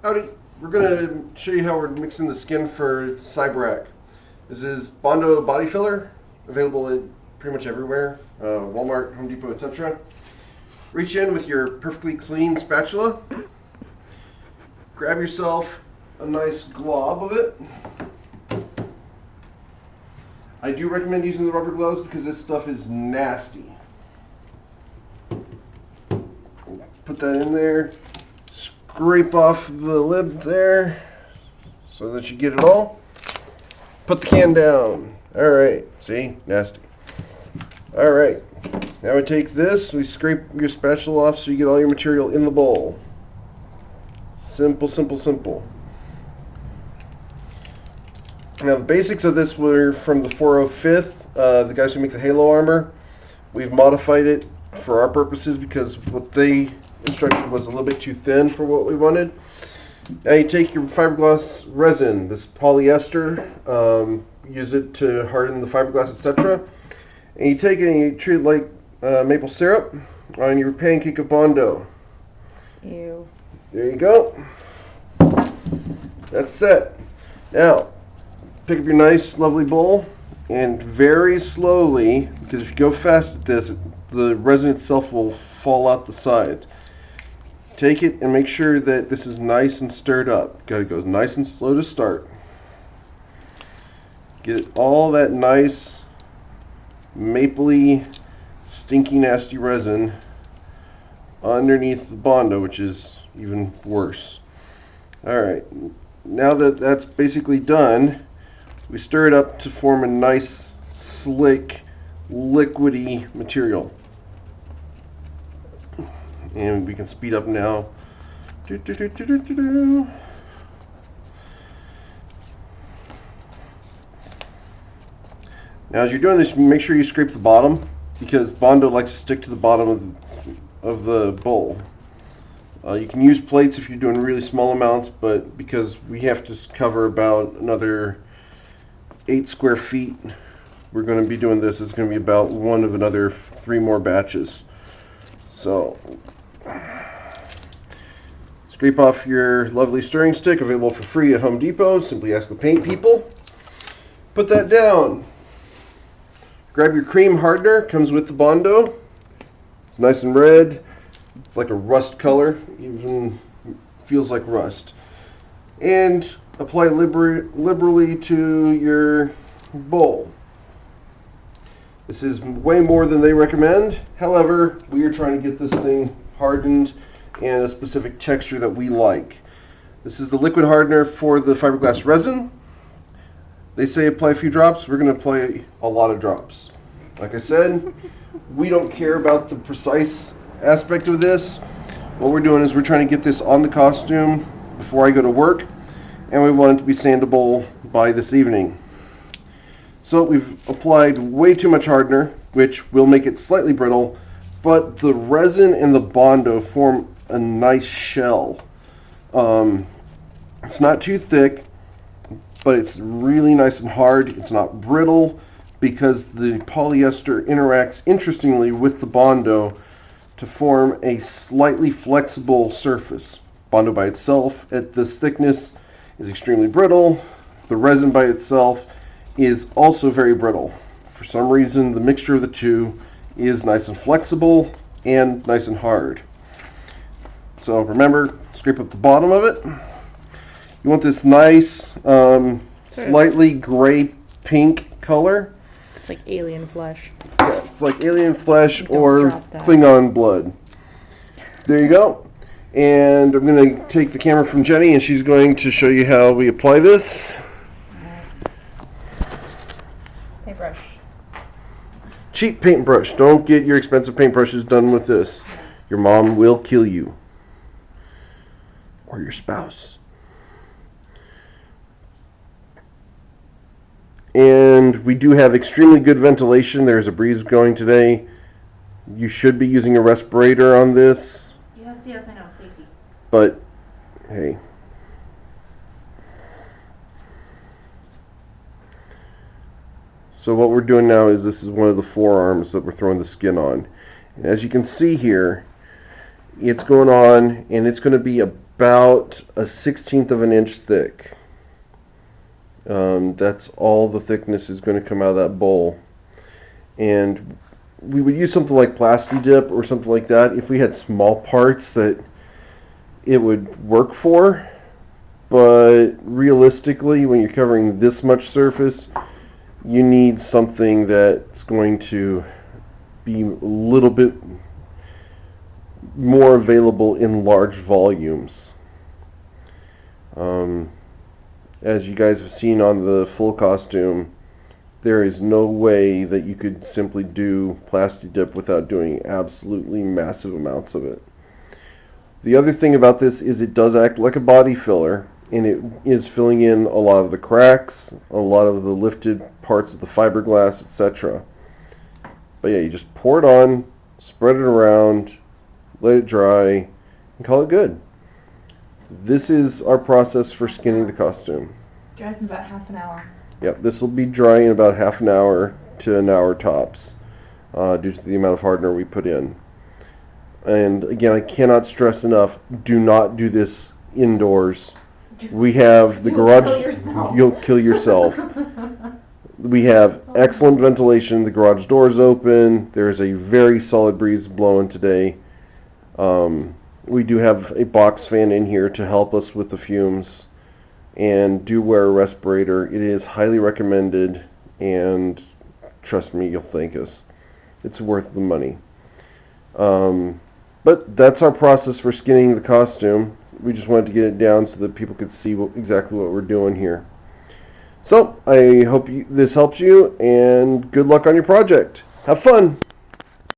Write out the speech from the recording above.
Howdy. We're going to show you how we're mixing the skin for Cyb'arak. This is Bondo body filler, available at pretty much everywhere, Walmart, Home Depot, etc. Reach in with your perfectly clean spatula. Grab yourself a nice glob of it. I do recommend using the rubber gloves because this stuff is nasty. Put that in there. Scrape off the lid there so that you get it all. Put the can down. Alright, see? Nasty. Alright, now we take this, we scrape your spatula off so you get all your material in the bowl. Simple, simple, simple. Now the basics of this were from the 405th, the guys who make the Halo armor. We've modified it for our purposes because what they instructed was a little bit too thin for what we wanted. Now you take your fiberglass resin, this polyester, use it to harden the fiberglass, etc. And you take it and you treat it like maple syrup on your pancake of Bondo. Ew. There you go. That's set. Now, pick up your nice, lovely bowl and very slowly, because if you go fast at this, the resin itself will fall out the side. Take it and make sure that this is nice and stirred up. Got to go nice and slow to start. Get all that nice, mapley, stinky, nasty resin underneath the Bondo, which is even worse. Alright, now that that's basically done, we stir it up to form a nice, slick, liquidy material. And we can speed up now. Now as you're doing this, make sure you scrape the bottom because Bondo likes to stick to the bottom of the bowl. You can use plates if you're doing really small amounts, but because we have to cover about another 8 square feet, we're going to be doing this. It's going to be about one of another 3 more batches. So scrape off your lovely stirring stick, available for free at Home Depot. Simply ask the paint people. Put that down. Grab your cream hardener, comes with the Bondo. It's nice and red. It's like a rust color, even feels like rust. And apply liberally to your bowl. This is way more than they recommend. However, we are trying to get this thing hardened and a specific texture that we like. This is the liquid hardener for the fiberglass resin. They say apply a few drops. We're going to apply a lot of drops. Like I said, we don't care about the precise aspect of this. What we're doing is we're trying to get this on the costume before I go to work, and we want it to be sandable by this evening. So we've applied way too much hardener, which will make it slightly brittle, but the resin and the Bondo form a nice shell. It's not too thick, but it's really nice and hard. It's not brittle because the polyester interacts interestingly with the Bondo to form a slightly flexible surface. Bondo by itself at this thickness is extremely brittle. The resin by itself is also very brittle. For some reason, the mixture of the two is nice and flexible and nice and hard. So remember, scrape up the bottom of it. You want this nice, slightly gray pink color. It's like alien flesh. Yeah, it's like alien flesh or drop that. Klingon blood. There you go. And I'm going to take the camera from Jenny and she's going to show you how we apply this. Paintbrush. Cheap paintbrush. Don't get your expensive paintbrushes done with this. Your mom will kill you. Or your spouse. And we do have extremely good ventilation. There's a breeze going today. You should be using a respirator on this. Yes, I know. Safety. But, hey. So what we're doing now is this is one of the forearms that we're throwing the skin on. And as you can see here, it's going on, and it's going to be about a 1/16 of an inch thick. That's all the thickness is going to come out of that bowl. And we would use something like Plasti Dip or something like that if we had small parts that it would work for. But realistically, when you're covering this much surface, you need something that's going to be a little bit more available in large volumes. As you guys have seen on the full costume, there is no way that you could simply do Plasti Dip without doing absolutely massive amounts of it. The other thing about this is it does act like a body filler, and it is filling in a lot of the cracks, a lot of the lifted parts of the fiberglass, etc. But yeah, you just pour it on, spread it around, let it dry, and call it good. This is our process for skinning the costume. Dries in about half an hour. Yep, this will be dry in about half an hour to an hour tops, due to the amount of hardener we put in. And again, I cannot stress enough, do not do this indoors. We have the garage. You'll kill yourself. We have excellent ventilation. The garage door's open. There's a very solid breeze blowing today. We do have a box fan in here to help us with the fumes. And do wear a respirator. It is highly recommended, and trust me, you'll thank us. It's worth the money. But that's our process for skinning the costume. We just wanted to get it down so that people could see exactly what we're doing here. So, I hope this helps you, and good luck on your project. Have fun!